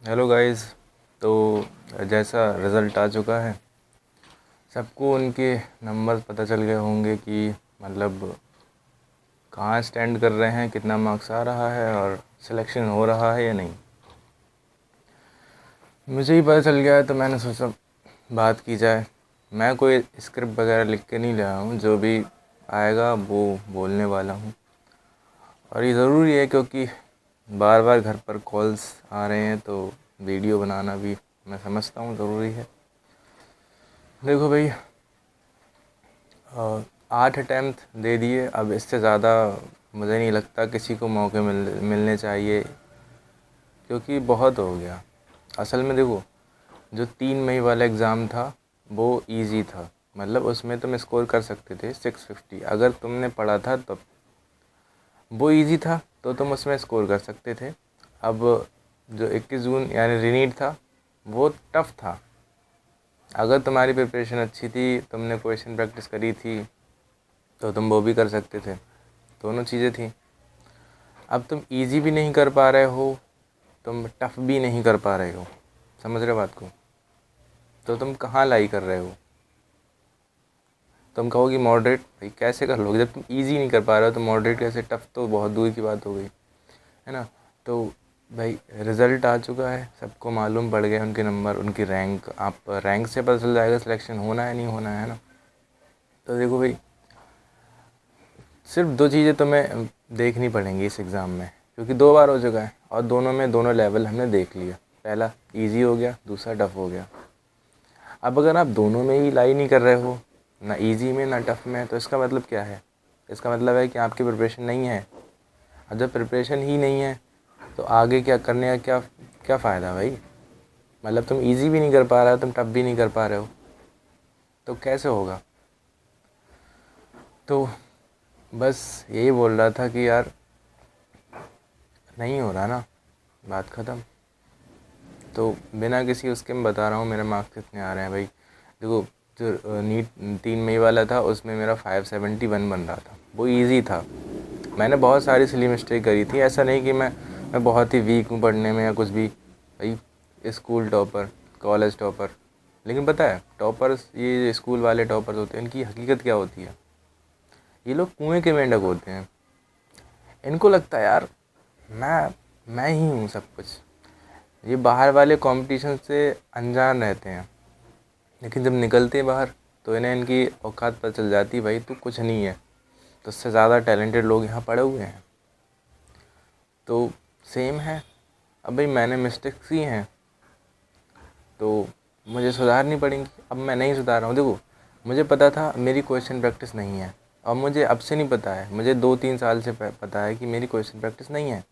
Hello guys. तो जैसा result आ चुका है, सबको उनके नंबर पता चल गए होंगे कि मतलब कहाँ स्टैंड कर रहे हैं, कितना मार्क्स आ रहा है और सिलेक्शन हो रहा है या नहीं। मुझे ही पता चल गया है तो मैंने सोचा बात की जाए। मैं कोई स्क्रिप्ट वगैरह लिख के नहीं लाया हूँ, जो भी आएगा वो बोलने वाला हूँ। और ये ज़रूरी है क्योंकि बार बार घर पर कॉल्स आ रहे हैं, तो वीडियो बनाना भी मैं समझता हूँ ज़रूरी है। देखो भाई, 8 अटैम्प्ट दे दिए, अब इससे ज़्यादा मुझे नहीं लगता किसी को मौके मिलने चाहिए, क्योंकि बहुत हो गया। असल में देखो, जो 3 मई वाला एग्ज़ाम था वो इजी था, मतलब उसमें तुम स्कोर कर सकते थे 650, अगर तुमने पढ़ा था तब। वो इजी था तो तुम उसमें स्कोर कर सकते थे। अब जो 21 जून यानी रीनीट था, वो टफ़ था। अगर तुम्हारी प्रिपरेशन अच्छी थी, तुमने क्वेश्चन प्रैक्टिस करी थी, तो तुम वो भी कर सकते थे। दोनों चीज़ें थी। अब तुम इजी भी नहीं कर पा रहे हो, तुम टफ़ भी नहीं कर पा रहे हो। समझ रहे हो बात को? तो तुम कहाँ लाई कर रहे हो? तुम कहोगे मॉडरेट। भाई कैसे कर लोगे जब तुम इजी नहीं कर पा रहे हो? तो मॉडरेट कैसे? टफ़ तो बहुत दूर की बात हो गई, है ना। तो भाई रिज़ल्ट आ चुका है, सबको मालूम पड़ गए उनके नंबर, उनकी रैंक। आप रैंक से पता चल जाएगा सिलेक्शन होना है नहीं होना है ना। तो देखो भाई, सिर्फ 2 चीज़ें तुम्हें देखनी पड़ेंगी इस एग्ज़ाम में, क्योंकि 2 बार हो चुका है और दोनों में दोनों लेवल हमने देख लिया। पहला इजी हो गया, दूसरा टफ़ हो गया। अब अगर आप दोनों में ही लाई नहीं कर रहे हो, ना इजी में ना टफ़ में, तो इसका मतलब क्या है? इसका मतलब है कि आपकी प्रिपरेशन नहीं है। और जब प्रिपरेशन ही नहीं है तो आगे क्या करने का क्या क्या फ़ायदा भाई? मतलब तुम इजी भी नहीं कर पा रहे हो, तुम टफ़ भी नहीं कर पा रहे हो, तो कैसे होगा? तो बस यही बोल रहा था कि यार, नहीं हो रहा ना, बात ख़त्म। तो बिना किसी उसके मैं बता रहा हूँ मेरे मार्क्स कितने आ रहे हैं भाई। देखो, जो नीट 3 मई वाला था उसमें मेरा 571 बन रहा था, वो इजी था। मैंने बहुत सारी सिली मिस्टेक करी थी, ऐसा नहीं कि मैं बहुत ही वीक हूँ पढ़ने में या कुछ भी। भाई स्कूल टॉपर, कॉलेज टॉपर, लेकिन पता है टॉपर्स, ये स्कूल वाले टॉपर्स होते हैं, इनकी हकीकत क्या होती है? ये लोग कुएं के मेंढक होते हैं। इनको लगता है यार मैं ही हूँ सब कुछ। ये बाहर वाले कंपटीशन से अनजान रहते हैं, लेकिन जब निकलते हैं बाहर तो इन्हें इनकी औकात पता चल जाती है। भाई तू कुछ नहीं है, तो उससे ज़्यादा टैलेंटेड लोग यहाँ पड़े हुए हैं। तो सेम है। अब भाई मैंने मिस्टेक्स की हैं तो मुझे सुधारनी पड़ेंगी। अब मैं नहीं सुधार रहा हूँ। देखो, मुझे पता था मेरी क्वेश्चन प्रैक्टिस नहीं है, और मुझे अब से नहीं पता है, मुझे 2-3 साल से पता है कि मेरी क्वेश्चन प्रैक्टिस नहीं है।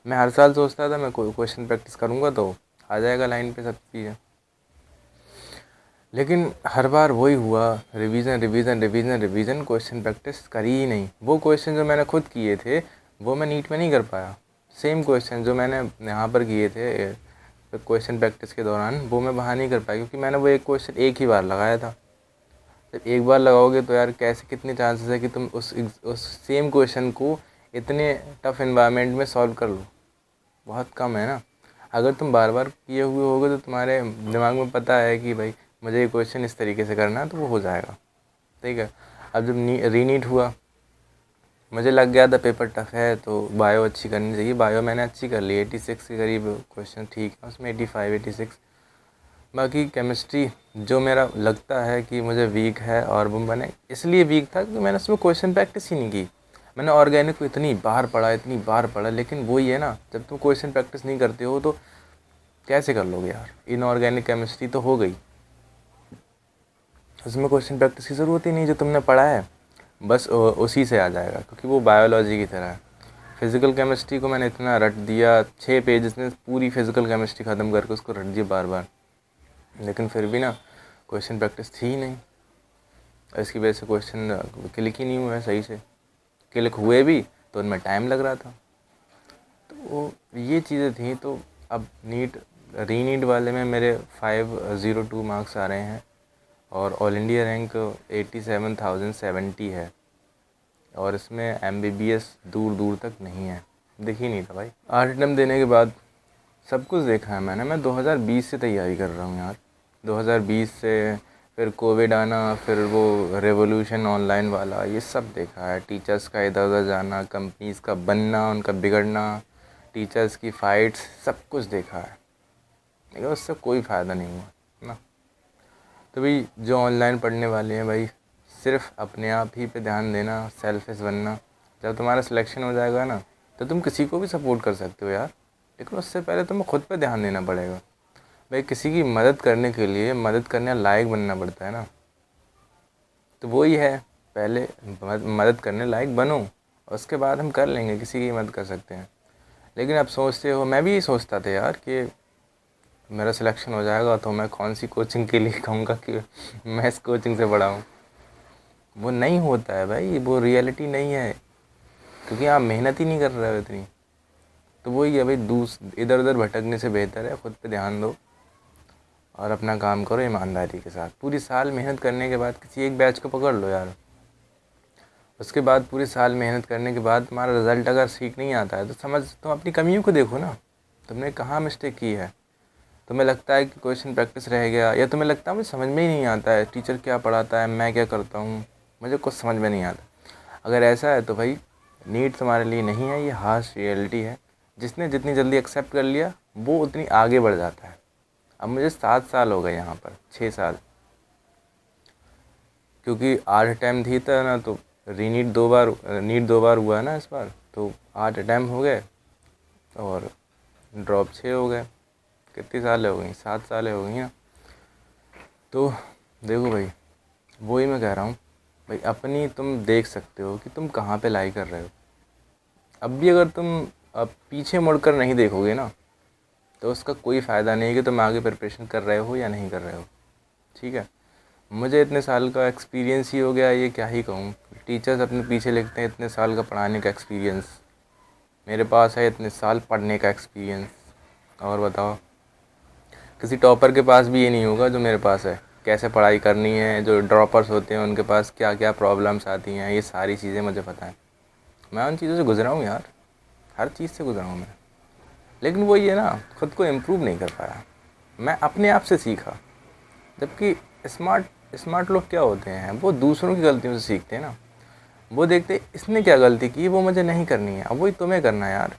मैं हर साल सोचता था मैं कोई क्वेश्चन प्रैक्टिस करूँगा तो आ जाएगा लाइन पे सब चीज़ें, लेकिन हर बार वही हुआ, revision revision revision revision, question practice करी ही नहीं। वो क्वेश्चन जो मैंने खुद किए थे वो मैं नीट में नहीं कर पाया। सेम क्वेश्चन जो मैंने यहाँ पर किए थे क्वेश्चन प्रैक्टिस के दौरान, वो मैं वहाँ नहीं कर पाया, क्योंकि मैंने वो एक क्वेश्चन एक ही बार लगाया था। जब एक बार लगाओगे तो यार कैसे, कितने चांसेस है कि तुम उस सेम क्वेश्चन को इतने टफ इन्वायरमेंट में सॉल्व कर लो? बहुत कम है ना। अगर तुम बार बार किए हुए होगे तो तुम्हारे दिमाग में पता है कि भाई मुझे ये क्वेश्चन इस तरीके से करना है, तो वो हो जाएगा। ठीक है। अब जब रीनीट हुआ, मुझे लग गया था पेपर टफ है तो बायो अच्छी करनी चाहिए। बायो मैंने अच्छी कर ली, 86 के करीब क्वेश्चन ठीक है उसमें, 85 86। बाकी केमिस्ट्री जो मेरा लगता है कि मुझे वीक है, और वो मैंने इसलिए वीक था क्योंकि मैंने उसमें क्वेश्चन प्रैक्टिस ही नहीं की। मैंने ऑर्गेनिक को इतनी बार पढ़ा, लेकिन वही है ना, जब तुम क्वेश्चन प्रैक्टिस नहीं करते हो तो कैसे कर लोगे यार? इनऑर्गेनिक केमिस्ट्री तो हो गई, उसमें क्वेश्चन प्रैक्टिस की ज़रूरत ही नहीं, जो तुमने पढ़ा है बस उसी से आ जाएगा, क्योंकि वो बायोलॉजी की तरह है। फिज़िकल केमिस्ट्री को मैंने इतना रट दिया, 6 पेजेस में पूरी फिज़िकल केमिस्ट्री ख़त्म करके उसको रट दिया बार बार, लेकिन फिर भी ना क्वेश्चन प्रैक्टिस थी ही नहीं। इसकी वजह से क्वेश्चन क्लिक ही नहीं हुए सही से, क्लिक हुए भी तो उनमें टाइम लग रहा था। तो ये चीज़ें थी। तो अब रीनीट वाले में मेरे 502 मार्क्स आ रहे हैं, और ऑल इंडिया रैंक 87,070 है, और इसमें MBBS दूर दूर तक नहीं है, दिख ही नहीं था भाई। 8 अटेम्प्ट देने के बाद सब कुछ देखा है मैंने। मैं 2020 से तैयारी कर रहा हूँ यार। 2020 से फिर कोविड आना, फिर वो रेवोल्यूशन ऑनलाइन वाला, ये सब देखा है। टीचर्स का इधर उधर जाना, कंपनीज़ का बनना, उनका बिगड़ना, टीचर्स की फ़ाइट्स, सब कुछ देखा है। लेकिन उससे कोई फ़ायदा नहीं हुआ ना। तो भाई जो ऑनलाइन पढ़ने वाले हैं भाई, सिर्फ अपने आप ही पे ध्यान देना, सेल्फिश बनना। जब तुम्हारा सिलेक्शन हो जाएगा ना, तो तुम किसी को भी सपोर्ट कर सकते हो यार, लेकिन उससे पहले तुम्हें खुद पे ध्यान देना पड़ेगा। भाई किसी की मदद करने के लिए मदद करने लायक बनना पड़ता है ना। तो वही है, पहले मदद करने लायक बनो, उसके बाद हम कर लेंगे, किसी की मदद कर सकते हैं। लेकिन अब सोचते हो, मैं भी यही सोचता था यार कि मेरा सिलेक्शन हो जाएगा तो मैं कौन सी कोचिंग के लिए कहूँगा कि मैं इस कोचिंग से पढ़ाऊँ। वो नहीं होता है भाई, वो रियलिटी नहीं है, क्योंकि आप मेहनत ही नहीं कर रहे हो इतनी। तो वही है भाई, इधर उधर भटकने से बेहतर है खुद पे ध्यान दो और अपना काम करो ईमानदारी के साथ। पूरी साल मेहनत करने के बाद किसी एक बैच को पकड़ लो यार, उसके बाद पूरी साल मेहनत करने के बाद तुम्हारा रिज़ल्ट अगर ठीक नहीं आता है तो तुम अपनी कमियों को देखो ना, तुमने कहाँ मिस्टेक की है। तुम्हें लगता है कि क्वेश्चन प्रैक्टिस रह गया, या तुम्हें लगता है मुझे समझ में ही नहीं आता है टीचर क्या पढ़ाता है, मैं क्या करता हूँ, मुझे कुछ समझ में नहीं आता। अगर ऐसा है तो भाई नीट तुम्हारे लिए नहीं है, ये हार्श रियलिटी है। जिसने जितनी जल्दी एक्सेप्ट कर लिया वो उतनी आगे बढ़ जाता है। अब मुझे 7 साल हो गए यहाँ पर, 6 साल, क्योंकि 8 अटैम्प्ट थी था ना, तो नीट 2 बार हुआ है ना इस बार, तो 8 अटैम्प्ट हो गए और ड्रॉप 6 हो गए। कितनी सालें हो गई, 7 सालें हो गई ना। तो देखो भाई, वही मैं कह रहा हूँ भाई, अपनी तुम देख सकते हो कि तुम कहाँ पे लाई कर रहे हो। अब भी अगर तुम अब पीछे मुड़कर नहीं देखोगे ना, तो उसका कोई फ़ायदा नहीं है कि तुम आगे प्रिपरेशन कर रहे हो या नहीं कर रहे हो। ठीक है, मुझे इतने साल का एक्सपीरियंस ही हो गया, ये क्या ही कहूँ। टीचर्स अपने पीछे लिखते हैं इतने साल का पढ़ाने का एक्सपीरियंस, मेरे पास है इतने साल पढ़ने का एक्सपीरियंस। और बताओ, किसी टॉपर के पास भी ये नहीं होगा जो मेरे पास है। कैसे पढ़ाई करनी है, जो ड्रॉपर्स होते हैं उनके पास क्या क्या प्रॉब्लम्स आती हैं, ये सारी चीज़ें मुझे पता है। मैं उन चीज़ों से गुजरा हूँ यार, हर चीज़ से गुजरा हूँ मैं। लेकिन वही है ना, खुद को इम्प्रूव नहीं कर पाया। मैं अपने आप से सीखा, जबकि स्मार्ट स्मार्ट लोग क्या होते हैं, वो दूसरों की गलतियों से सीखते हैं ना। वो देखते इसने क्या गलती की, वो मुझे नहीं करनी है, अब वही तुम्हें करना है यार।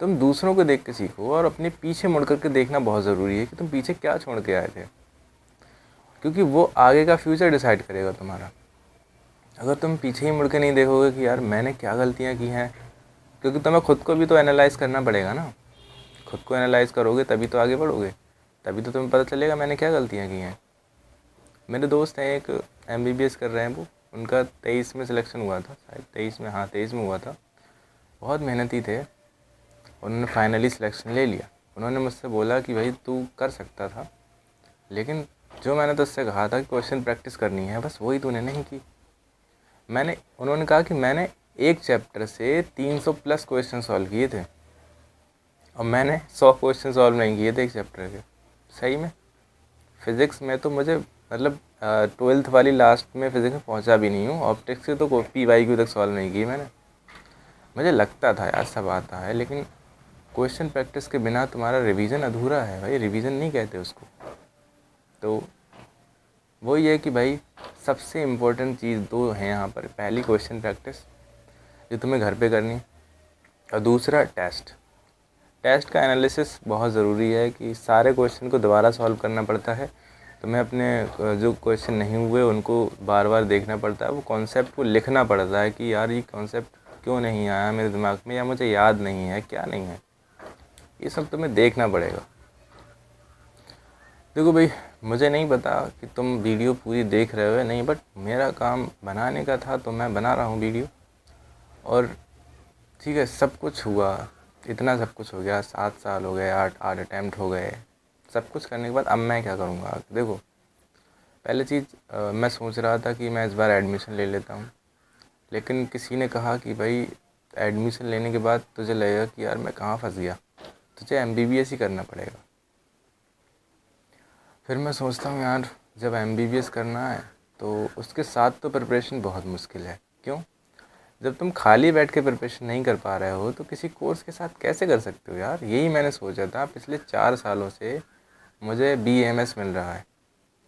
तुम दूसरों को देख के सीखो, और अपने पीछे मुड़ करके देखना बहुत ज़रूरी है कि तुम पीछे क्या छोड़ के आए थे, क्योंकि वो आगे का फ्यूचर डिसाइड करेगा तुम्हारा। अगर तुम पीछे ही मुड़ के नहीं देखोगे कि यार मैंने क्या गलतियाँ की हैं, क्योंकि तुम्हें खुद को भी तो एनालाइज़ करना पड़ेगा ना। खुद को एनालाइज़ करोगे तभी तो आगे बढ़ोगे, तभी तो तुम्हें पता चलेगा मैंने क्या गलतियाँ की हैं। मेरे दोस्त हैं एक, एमबीबीएस कर रहे हैं वो, उनका 23 में सिलेक्शन हुआ था, शायद 23 में, हाँ 23 में हुआ था। बहुत मेहनती थे, उन्होंने फाइनली सिलेक्शन ले लिया। उन्होंने मुझसे बोला कि भाई तू कर सकता था, लेकिन जो मैंने तो उससे कहा था कि क्वेश्चन प्रैक्टिस करनी है, बस वही तूने नहीं की। उन्होंने कहा कि मैंने एक चैप्टर से 300 प्लस क्वेश्चन सॉल्व किए थे, और मैंने 100 क्वेश्चन सॉल्व नहीं किए थे एक चैप्टर के। सही में फ़िज़िक्स में तो मुझे, मतलब 12th वाली लास्ट में फ़िज़िक्स में पहुंचा भी नहीं हूँ। ऑप्टिक्स से तो PYQ तक सॉल्व नहीं की मैंने। मुझे लगता था यार सब आता है, लेकिन क्वेश्चन प्रैक्टिस के बिना तुम्हारा रिवीजन अधूरा है भाई, रिवीजन नहीं कहते उसको। तो वही है कि भाई सबसे इम्पोर्टेंट चीज़ 2 हैं यहाँ पर। पहली क्वेश्चन प्रैक्टिस जो तुम्हें घर पे करनी है, और दूसरा टेस्ट। टेस्ट का एनालिसिस बहुत ज़रूरी है कि सारे क्वेश्चन को दोबारा सॉल्व करना पड़ता है। तुम्हें अपने जो क्वेश्चन नहीं हुए उनको बार बार देखना पड़ता है, वो कॉन्सेप्ट को लिखना पड़ता है कि यार ये कॉन्सेप्ट क्यों नहीं आया मेरे दिमाग में, या मुझे याद नहीं है, क्या नहीं है, ये सब तुम्हें देखना पड़ेगा। देखो भाई, मुझे नहीं पता कि तुम वीडियो पूरी देख रहे हो या नहीं, बट मेरा काम बनाने का था तो मैं बना रहा हूँ वीडियो। और ठीक है, सब कुछ हुआ, इतना सब कुछ हो गया, 7 साल हो गए, 8 अटैम्प्ट हो गए, सब कुछ करने के बाद अब मैं क्या करूँगा। देखो, पहले चीज़ मैं सोच रहा था कि मैं इस बार एडमिशन ले लेता हूँ, लेकिन किसी ने कहा कि भाई एडमिशन लेने के बाद तुझे लगेगा कि यार मैं कहाँ फंस गया, तुझे एमबीबीएस ही करना पड़ेगा। फिर मैं सोचता हूँ यार, जब एमबीबीएस करना है तो उसके साथ तो प्रिपरेशन बहुत मुश्किल है। क्यों? जब तुम खाली बैठ के प्रिपरेशन नहीं कर पा रहे हो तो किसी कोर्स के साथ कैसे कर सकते हो यार। यही मैंने सोचा था। पिछले 4 सालों से मुझे BAMS मिल रहा है,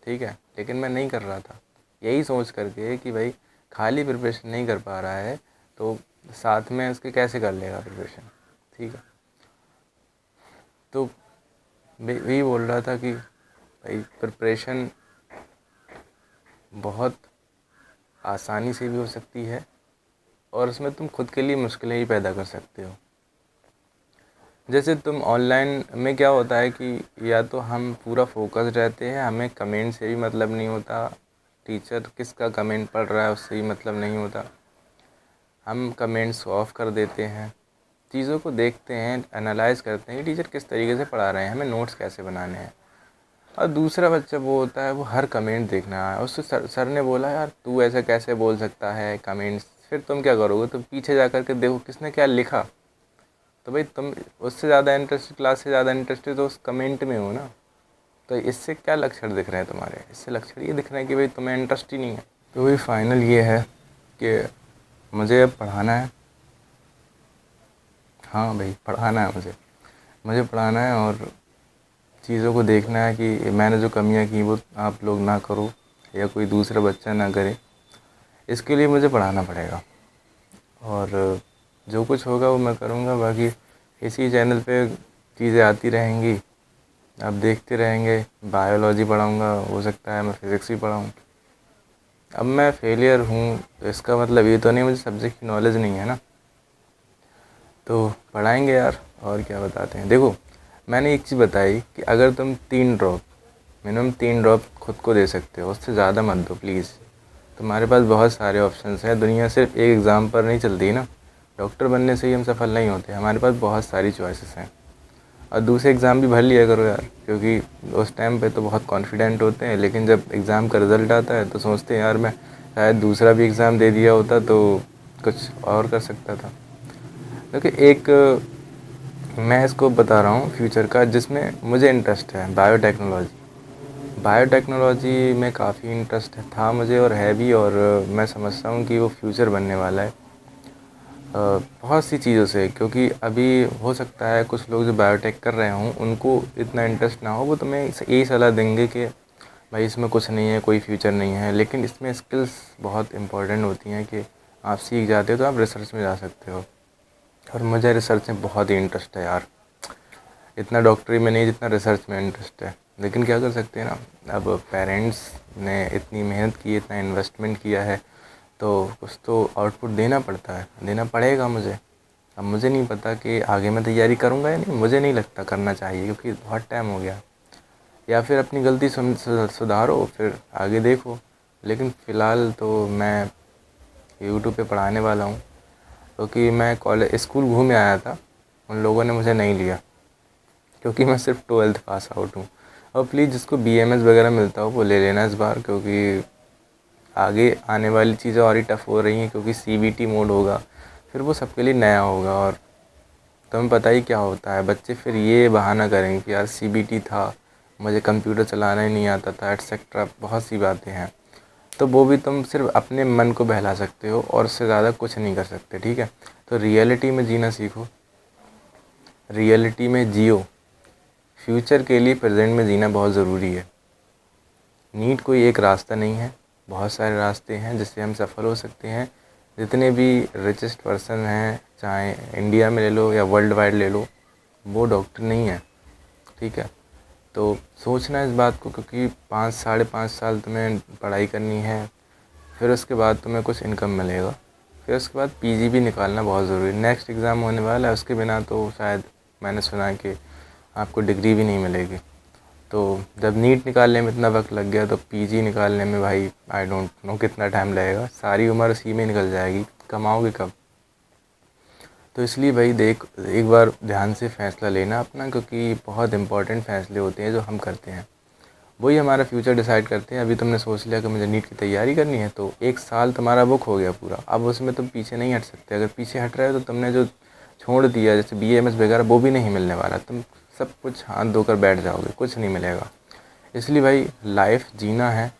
ठीक है, लेकिन मैं नहीं कर रहा था। यही सोच करके कि भाई खाली प्रिपरेशन नहीं कर पा रहा है तो साथ में उसके कैसे कर लेगा प्रिपरेशन, ठीक है। तो वही बोल रहा था कि भाई प्रिपरेशन बहुत आसानी से भी हो सकती है और उसमें तुम खुद के लिए मुश्किलें ही पैदा कर सकते हो। जैसे तुम ऑनलाइन में क्या होता है कि या तो हम पूरा फोकस रहते हैं, हमें कमेंट से भी मतलब नहीं होता, टीचर किसका कमेंट पढ़ रहा है उससे भी मतलब नहीं होता, हम कमेंट्स ऑफ कर देते हैं, चीज़ों को देखते हैं, एनालाइज करते हैं कि टीचर किस तरीके से पढ़ा रहे हैं, हमें नोट्स कैसे बनाने हैं। और दूसरा बच्चा वो होता है, वो हर कमेंट देखना है। उससे सर ने बोला यार तू ऐसा कैसे बोल सकता है कमेंट्स, फिर तुम क्या करोगे, तुम पीछे जा कर के देखो किसने क्या लिखा। तो भाई तुम उससे ज़्यादा इंटरेस्ट, क्लास से ज़्यादा इंटरेस्टेड तो उस कमेंट में हो ना। तो इससे क्या लक्षण दिख रहे हैं तुम्हारे, इससे लक्षण ये दिख रहे हैं कि भाई तुम्हें इंटरेस्ट ही नहीं है। तो वही फाइनल ये है कि मुझे अब पढ़ाना है। हाँ भाई पढ़ाना है मुझे पढ़ाना है और चीज़ों को देखना है कि मैंने जो कमियां की वो आप लोग ना करो या कोई दूसरा बच्चा ना करे। इसके लिए मुझे पढ़ाना पड़ेगा और जो कुछ होगा वो मैं करूँगा। बाकी इसी चैनल पे चीज़ें आती रहेंगी, आप देखते रहेंगे। बायोलॉजी पढ़ाऊँगा, हो सकता है मैं फ़िज़िक्स भी पढ़ाऊँ। अब मैं फेलियर हूँ तो इसका मतलब ये तो नहीं मुझे सब्जेक्ट की नॉलेज नहीं है ना। तो पढ़ाएंगे यार, और क्या बताते हैं। देखो मैंने एक चीज़ बताई कि अगर तुम 3 ड्रॉप, मिनिमम 3 ड्रॉप खुद को दे सकते हो, उससे ज़्यादा मत दो प्लीज़। तुम्हारे पास बहुत सारे ऑप्शंस हैं, दुनिया सिर्फ एक एग्ज़ाम पर नहीं चलती ना। डॉक्टर बनने से ही हम सफल नहीं होते, हमारे पास बहुत सारी चॉइसेस हैं। और दूसरे एग्ज़ाम भी भर लिया करो यार, क्योंकि उस टाइम पे तो बहुत कॉन्फिडेंट होते हैं, लेकिन जब एग्ज़ाम का रिज़ल्ट आता है तो सोचते हैं यार मैं शायद दूसरा भी एग्ज़ाम दे दिया होता तो कुछ और कर सकता था। क्योंकि एक मैं इसको बता रहा हूँ फ्यूचर का जिसमें मुझे इंटरेस्ट है, बायोटेक्नोलॉजी में काफ़ी इंटरेस्ट था मुझे और है भी। और मैं समझता हूँ कि वो फ्यूचर बनने वाला है बहुत सी चीज़ों से। क्योंकि अभी हो सकता है कुछ लोग जो बायोटेक कर रहे हों उनको इतना इंटरेस्ट ना हो, वो तुम्हें यही सलाह देंगे कि भाई इसमें कुछ नहीं है, कोई फ्यूचर नहीं है। लेकिन इसमें स्किल्स बहुत इंपॉर्टेंट होती हैं कि आप सीख जाते हो तो आप रिसर्च में जा सकते हो। और मुझे रिसर्च में बहुत ही इंटरेस्ट है यार, इतना डॉक्टरी में नहीं जितना रिसर्च में इंटरेस्ट है। लेकिन क्या कर सकते हैं ना, अब पेरेंट्स ने इतनी मेहनत की, इतना इन्वेस्टमेंट किया है तो कुछ तो आउटपुट देना पड़ता है, देना पड़ेगा मुझे। अब मुझे नहीं पता कि आगे मैं तैयारी करूँगा या नहीं, मुझे नहीं लगता करना चाहिए क्योंकि बहुत टाइम हो गया। या फिर अपनी गलती सुधारो फिर आगे देखो। लेकिन फ़िलहाल तो मैं यूट्यूब पे पढ़ाने वाला हूँ। क्योंकि मैं कॉलेज स्कूल घूम आया था, उन लोगों ने मुझे नहीं लिया क्योंकि मैं सिर्फ 12th पास आउट हूँ। और प्लीज़ जिसको BMS वगैरह मिलता हो वो ले लेना इस बार, क्योंकि आगे आने वाली चीज़ें और ही टफ़ हो रही हैं। क्योंकि CBT मोड होगा, फिर वो सबके लिए नया होगा और तुम्हें पता ही क्या होता है, बच्चे फिर ये बहाना करेंगे कि यार CBT था, मुझे कंप्यूटर चलाना ही नहीं आता था, एटसेट्रा बहुत सी बातें हैं। तो वो भी तुम सिर्फ अपने मन को बहला सकते हो और उससे ज़्यादा कुछ नहीं कर सकते, ठीक है। तो रियलिटी में जीना सीखो, रियलिटी में जियो। फ्यूचर के लिए प्रेजेंट में जीना बहुत ज़रूरी है। नीट कोई एक रास्ता नहीं है, बहुत सारे रास्ते हैं जिससे हम सफल हो सकते हैं। जितने भी रिचेस्ट पर्सन हैं, चाहे इंडिया में ले लो या वर्ल्ड वाइड ले लो, वो डॉक्टर नहीं है, ठीक है। तो सोचना इस बात को, क्योंकि 5 साढ़े 5 साल तुम्हें पढ़ाई करनी है, फिर उसके बाद तुम्हें कुछ इनकम मिलेगा, फिर उसके बाद PG भी निकालना बहुत ज़रूरी है। नेक्स्ट एग्ज़ाम होने वाला है, उसके बिना तो शायद मैंने सुना है कि आपको डिग्री भी नहीं मिलेगी। तो जब नीट निकालने में इतना वक्त लग गया तो PG निकालने में भाई आई डोंट नो कितना टाइम लगेगा, सारी उम्र उसी में निकल जाएगी, कमाओगे कब। तो इसलिए भाई देख, एक बार ध्यान से फ़ैसला लेना अपना, क्योंकि बहुत इंपॉर्टेंट फ़ैसले होते हैं जो हम करते हैं, वही हमारा फ्यूचर डिसाइड करते हैं। अभी तुमने सोच लिया कि मुझे नीट की तैयारी करनी है तो 1 साल तुम्हारा बुक हो गया पूरा, अब उसमें तुम पीछे नहीं हट सकते। अगर पीछे हट रहे हो तो तुमने जो छोड़ दिया जैसे BAMS वगैरह वो भी नहीं मिलने वाला, तुम सब कुछ हाथ धोकर बैठ जाओगे, कुछ नहीं मिलेगा। इसलिए भाई लाइफ जीना है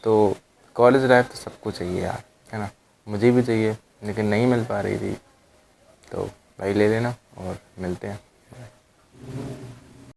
तो कॉलेज लाइफ तो सबको चाहिए यार, है ना, मुझे भी चाहिए। लेकिन नहीं मिल पा रही थी, तो भाई ले लेना और मिलते हैं।